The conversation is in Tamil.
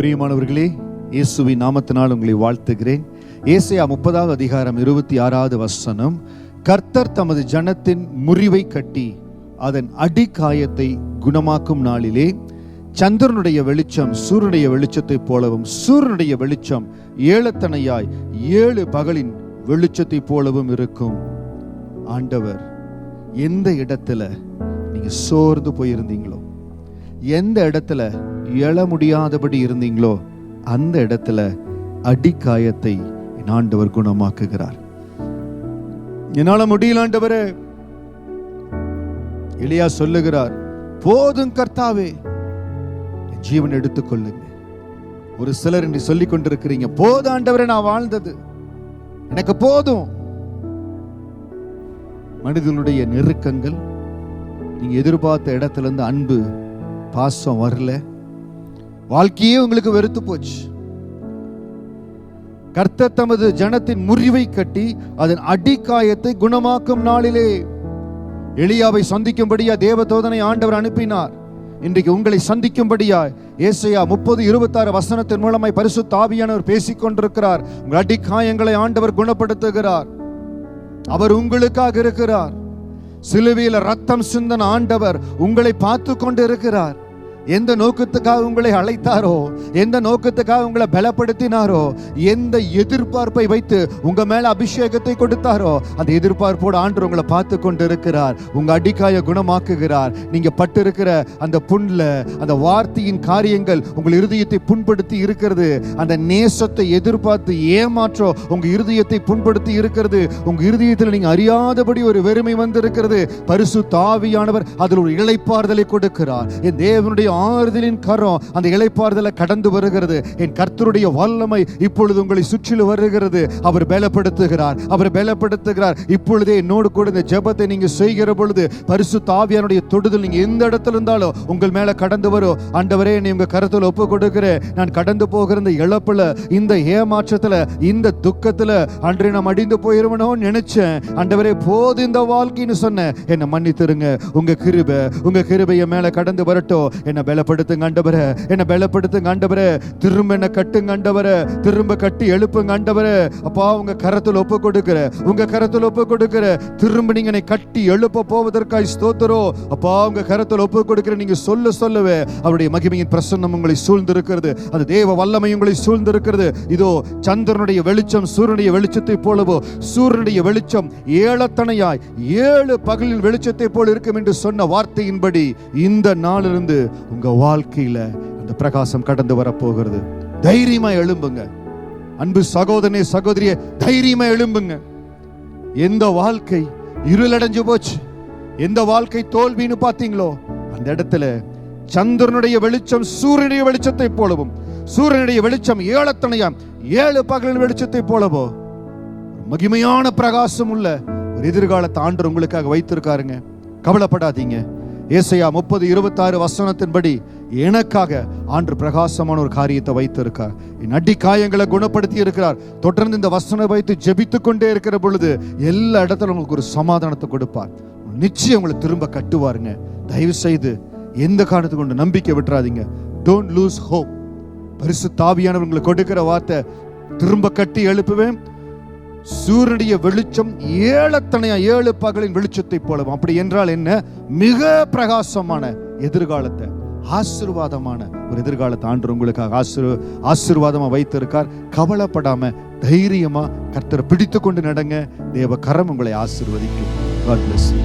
பிரியமானவர்களே, இயேசுவின் நாமத்தினால் உங்களை வாழ்த்துகிறேன். ஏசாயா 30வது அதிகாரம் 26வது வசனம், கர்த்தர் தமது ஜனத்தின் முறிவை கட்டி அதன் அடிக்காயத்தை குணமாக்கும் நாளிலே சந்திரனுடைய வெளிச்சம் சூரியனுடைய வெளிச்சத்தை போலவும் சூரியனுடைய வெளிச்சம் ஏழத்தனையாய் 7 பகலின் வெளிச்சத்தை போலவும் இருக்கும். ஆண்டவர் எந்த இடத்துல நீங்க சோர்ந்து போயிருந்தீங்களோ, எந்த இடத்துல எழ முடியாதபடி இருந்தீங்களோ, அந்த இடத்துல அடிக்காயத்தை என் ஆண்டவர் குணமாக்குகிறார். என்னால முடியல ஆண்டவரே. எலியா சொல்லுகிறார், போதும் கர்த்தாவே, என் ஜீவன் எடுத்துக்கொள்ளுங்க. ஒரு சிலர் என்று சொல்லிக் கொண்டிருக்கிறீங்க, போதும் ஆண்டவரே, நான் வாழ்ந்தது எனக்கு போதும். மனிதனுடைய நெருக்கங்கள், நீங்க எதிர்பார்த்த இடத்துல இருந்து அன்பு பாசம் வரல, வாழ்க்கையே உங்களுக்கு வெறுத்து போச்சு. கர்த்தர் தமது ஜனத்தின் முறிவை கட்டி அதன் அடிக்காயத்தை குணமாக்கும் நாளிலே எலியாவை சந்திக்கும்படியா தேவதூதனை ஆண்டவர் அனுப்பினார். இன்றைக்கு உங்களை சந்திக்கும்படியா ஏசாயா 30:26 வசனத்தின் மூலமாய் பரிசுத்த ஆவியானவர் பேசிக் கொண்டிருக்கிறார். உங்கள் அடிக்காயங்களை ஆண்டவர் குணப்படுத்துகிறார். அவர் உங்களுக்காக இருக்கிறார். சிலுவையில் ரத்தம் சிந்தன ஆண்டவர் உங்களை பார்த்து கொண்டு இருக்கிறார். எந்த நோக்கத்துக்காக உங்களை அழைத்தாரோ, எந்த நோக்கத்துக்காக உங்களை பலப்படுத்தினாரோ, எந்த எதிர்பார்ப்பை வைத்து உங்க மேல அபிஷேகத்தை கொடுத்தாரோ, அந்த எதிர்பார்ப்போடு ஆண்டவர் உங்களை பார்த்து கொண்டு இருக்கிறார். உங்க அடிக்காய குணமாக்குகிறார். நீங்க பட்டிருக்கிற அந்த புண்ல, அந்த வார்த்தையின் காரியங்கள் உங்கள் இருதயத்தை புண்படுத்தி இருக்கிறது. அந்த நேசத்தை எதிர்பார்த்து ஏமாற்றோ உங்க இருதயத்தை புண்படுத்தி இருக்கிறது. உங்க இருதயத்தில் நீங்க அறியாதபடி ஒரு வெறுமை வந்திருக்கிறது. பரிசுத்த ஆவியானவர் அதில் ஒரு இளைப்பாறுதலை கொடுக்கிறார். என் தேவனுடைய ஆறுதலின் கரம் அந்த இளைப்பாறுதலை கடந்து வருகிறது. என் கர்த்தருடைய வல்லமை இப்பொழுது உங்களை சுற்றிலும் வருகிறது. அவர் பலப்படுத்துகிறார், அவர் பலப்படுத்துகிறார். இப்பொழுதே என்னோடு கூட இந்த ஜெபத்தை நீங்க செய்கிற பொழுது பரிசுத்த ஆவியானுடைய தொடுதல் நீங்க எந்த இடத்துல இருந்தாலும் உங்கள் மேல கடந்து வரும். ஆண்டவரே, நீ உங்க கருத்துல ஒப்பு கொடுக்கிறேன். நான் கடந்து போகிற இந்த இழப்புல, இந்த ஏமாற்றத்துல, இந்த துக்கத்துல அன்றே நான் அடிந்து போயிருவனோ நினைச்சேன். ஆண்டவரே, போது இந்த வாழ்க்கைன்னு சொன்ன என்னை மன்னித்திருங்க. உங்க கிருபைய மேல கடந்து வரட்டும். என்ன பலப்படுத்துங்க ஆண்டவரே, என்ன பலப்படுத்துங்க ஆண்டவரே. திரும்ப என்ன கட்டுங்க ஆண்டவரே, திரும்ப கட்டி எழுப்புங்க ஆண்டவரே. அப்பா, உங்க கரத்தில் ஒப்பு கொடுக்கிற, உங்க கரத்தில் ஒப்பு கொடுக்கிற. திரும்ப நீங்க என்னை கட்டி எழுப்ப போவதற்காய் ஸ்தோத்திரம். அப்பா, உங்க கரத்தில் ஒப்பு கொடுக்கிற. நீங்க சொல்லவே அவருடைய மகிமையின் பிரசன்னம் உங்களை சூழ்ந்திருக்கிறது. அந்த தேவ வல்லமை உங்களை சூழ்ந்திருக்கிறது. இதோ சந்திரனுடைய வெளிச்சம் சூரியனுடைய வெளிச்சத்தை போலவோ, சூரியனுடைய வெளிச்சம் ஏழத்தனையாய் 7 பகலின் வெளிச்சத்தை போல இருக்கும் என்று சொன்ன வார்த்தையின்படி இந்த நாளிலிருந்து உங்க வாழ்க்கையில அந்த பிரகாசம் கடந்து வரப்போகிறது. தைரியமா எழும்புங்க அன்பு சகோதரனே, சகோதரியே, தைரியமா எழும்புங்க. எந்த வாழ்க்கை இருளடைஞ்சு போச்சு, எந்த வாழ்க்கை தோல்வின்னு பார்த்தீங்களோ, அந்த இடத்துல சந்திரனுடைய வெளிச்சம் சூரியனுடைய வெளிச்சத்தை போலவும், சூரியனுடைய வெளிச்சம் ஏழத்தனையாம் 7 பகலின் வெளிச்சத்தை போலவோ மகிமையான பிரகாசம் உள்ள ஒரு எதிர்காலத்தை ஆண்டவர் உங்களுக்காக வைத்திருக்காருங்க. கவலைப்படாதீங்க. ஏசாயா 30:26 வசனத்தின்படி எனக்காக ஆண்டு பிரகாசமான ஒரு காரியத்தை வைத்திருக்கார். என் அடிக்காயங்களை குணப்படுத்தி இருக்கிறார். தொடர்ந்து இந்த வசனம் வைத்து ஜெபித்துக் கொண்டே இருக்கிற பொழுது எல்லா இடத்துல உங்களுக்கு ஒரு சமாதானத்தை கொடுப்பார். நிச்சயம் உங்களை திரும்ப கட்டுவாருங்க. தயவு செய்து எந்த காரணத்துக்கு கொண்டு நம்பிக்கை விட்டுறாதீங்க. Don't loose hope. பரிசுத்த ஆவியானவர் உங்களுக்கு கொடுக்கிற வார்த்தை, திரும்ப கட்டி எழுப்புவேன். சூரியனுடைய வெளிச்சம் ஏழத்தனையா 7 பகலின் வெளிச்சத்தை போலவும். அப்படி என்றால் என்ன? மிக பிரகாசமான எதிர்காலத்தை, ஆசீர்வாதமான ஒரு எதிர்காலத்தை ஆண்டவர் உங்களுக்காக ஆசீர்வாதமா வைத்திருக்கார். கவலைப்படாம தைரியமா கர்த்தரை பிடித்து கொண்டு நடங்க. தேவ கரம் உங்களை ஆசீர்வதிக்கும். God bless you.